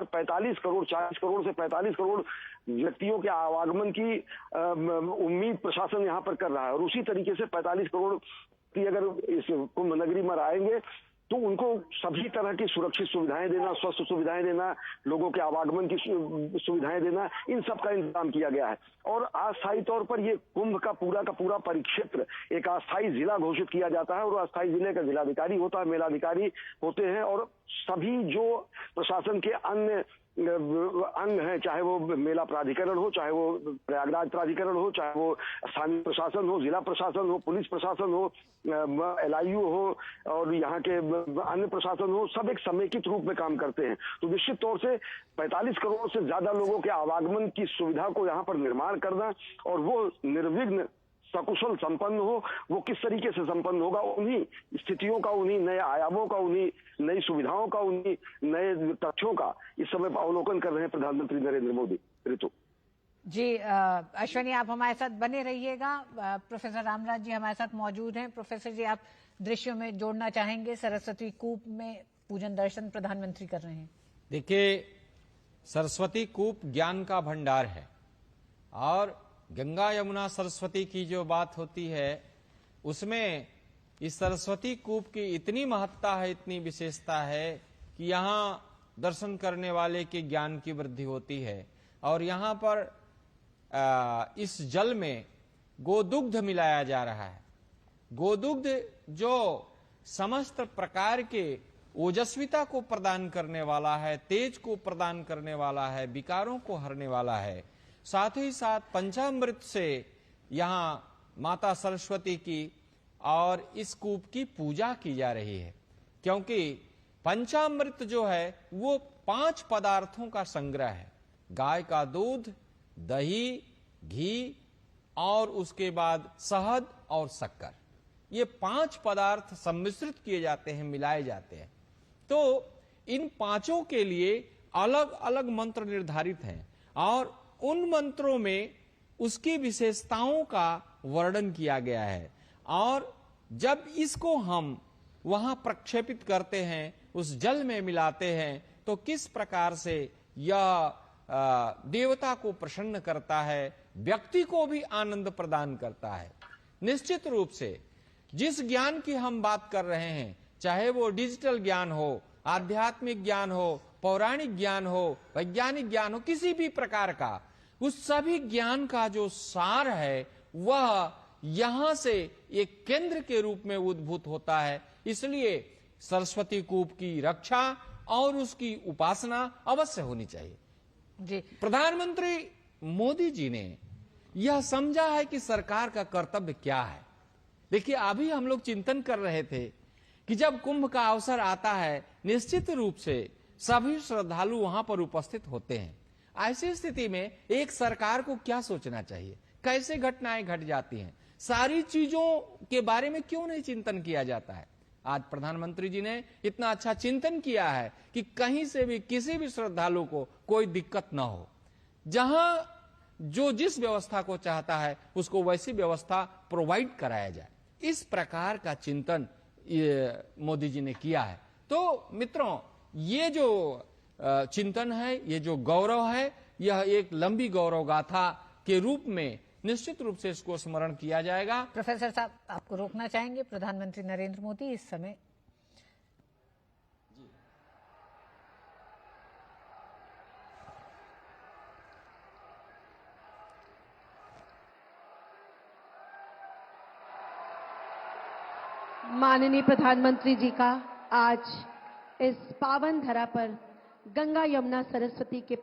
बार 45 करोड़ 40 करोड़ से 45 करोड़ व्यक्तियों के आवागमन की उम्मीद प्रशासन यहाँ पर कर रहा है। और उसी तरीके से 45 करोड़ की अगर इस कुंभ नगरी में आएंगे तो उनको सभी तरह की सुरक्षित सुविधाएं देना, स्वस्थ सुविधाएं देना, लोगों के आवागमन की सुविधाएं देना, इन सब का इंतजाम किया गया है। और अस्थायी तौर पर ये कुंभ का पूरा परिक्षेत्र एक अस्थायी जिला घोषित किया जाता है और अस्थायी जिले का जिलाधिकारी होता है, मेलाधिकारी होते हैं। और सभी जो प्रशासन के अन्य अंग हैं, चाहे वो मेला प्राधिकरण हो, चाहे वो प्रयागराज प्राधिकरण हो, चाहे वो स्थानीय प्रशासन हो, जिला प्रशासन हो, पुलिस प्रशासन हो, LIU हो और यहाँ के अन्य प्रशासन हो, सब एक समेकित रूप में काम करते हैं। तो निश्चित तौर से 45 करोड़ से ज्यादा लोगों के आवागमन की सुविधा को यहाँ पर निर्माण करना और वो निर्विघ्न सकुशल संपन्न हो, वो किस तरीके से संपन्न होगा, उन्हीं स्थितियों का, उन्हीं नए आयामों का, उन्हीं नई सुविधाओं का, उन्हीं नए तथ्यों का इस समय अवलोकन कर रहे हैं प्रधानमंत्री नरेंद्र मोदी। ऋतु जी, अश्वनी आप हमारे साथ बने रहिएगा। प्रोफेसर रामराज जी हमारे साथ मौजूद हैं। प्रोफेसर जी, आप दृश्यों में जोड़ना चाहेंगे? सरस्वती कूप में पूजन दर्शन प्रधानमंत्री कर रहे हैं। देखिए, सरस्वती कूप ज्ञान का भंडार है और गंगा यमुना सरस्वती की जो बात होती है उसमें इस सरस्वती कूप की इतनी महत्ता है, इतनी विशेषता है कि यहाँ दर्शन करने वाले के ज्ञान की वृद्धि होती है। और यहाँ पर इस जल में गोदुग्ध मिलाया जा रहा है। गोदुग्ध जो समस्त प्रकार के ओजस्विता को प्रदान करने वाला है, तेज को प्रदान करने वाला है, विकारों को हरने वाला है। साथ ही साथ पंचामृत से यहाँ माता सरस्वती की और इस कूप की पूजा की जा रही है, क्योंकि पंचामृत जो है वो 5 पदार्थों का संग्रह है। गाय का दूध, दही, घी और उसके बाद शहद और शक्कर, ये 5 पदार्थ सम्मिश्रित किए जाते हैं, मिलाए जाते हैं। तो इन पांचों के लिए अलग अलग मंत्र निर्धारित हैं और उन मंत्रों में उसकी विशेषताओं का वर्णन किया गया है। और जब इसको हम वहां प्रक्षेपित करते हैं, उस जल में मिलाते हैं, तो किस प्रकार से यह देवता को प्रसन्न करता है, व्यक्ति को भी आनंद प्रदान करता है। निश्चित रूप से जिस ज्ञान की हम बात कर रहे हैं, चाहे वो डिजिटल ज्ञान हो, आध्यात्मिक ज्ञान हो, पौराणिक ज्ञान हो, वैज्ञानिक ज्ञान हो, किसी भी प्रकार का, उस सभी ज्ञान का जो सार है वह यहां से एक केंद्र के रूप में उद्भूत होता है। इसलिए सरस्वती कूप की रक्षा और उसकी उपासना अवश्य होनी चाहिए। जी, प्रधानमंत्री मोदी जी ने यह समझा है कि सरकार का कर्तव्य क्या है। देखिए, अभी हम लोग चिंतन कर रहे थे कि जब कुंभ का अवसर आता है, निश्चित रूप से सभी श्रद्धालु वहां पर उपस्थित होते हैं। ऐसी स्थिति में एक सरकार को क्या सोचना चाहिए, कैसे घटनाएं घट जाती हैं, सारी चीजों के बारे में क्यों नहीं चिंतन किया जाता है। आज प्रधानमंत्री जी ने इतना अच्छा चिंतन किया है कि कहीं से भी किसी भी श्रद्धालु को कोई दिक्कत ना हो, जहां जो जिस व्यवस्था को चाहता है उसको वैसी व्यवस्था प्रोवाइड कराया जाए। इस प्रकार का चिंतन मोदी जी ने किया है। तो मित्रों, ये जो चिंतन है, ये जो गौरव है, यह एक लंबी गौरव गाथा के रूप में निश्चित रूप से इसको स्मरण किया जाएगा। प्रोफेसर साहब, आपको रोकना चाहेंगे? प्रधानमंत्री नरेंद्र मोदी इस समय माननीय प्रधानमंत्री जी का आज इस पावन धरा पर गंगा यमुना सरस्वती के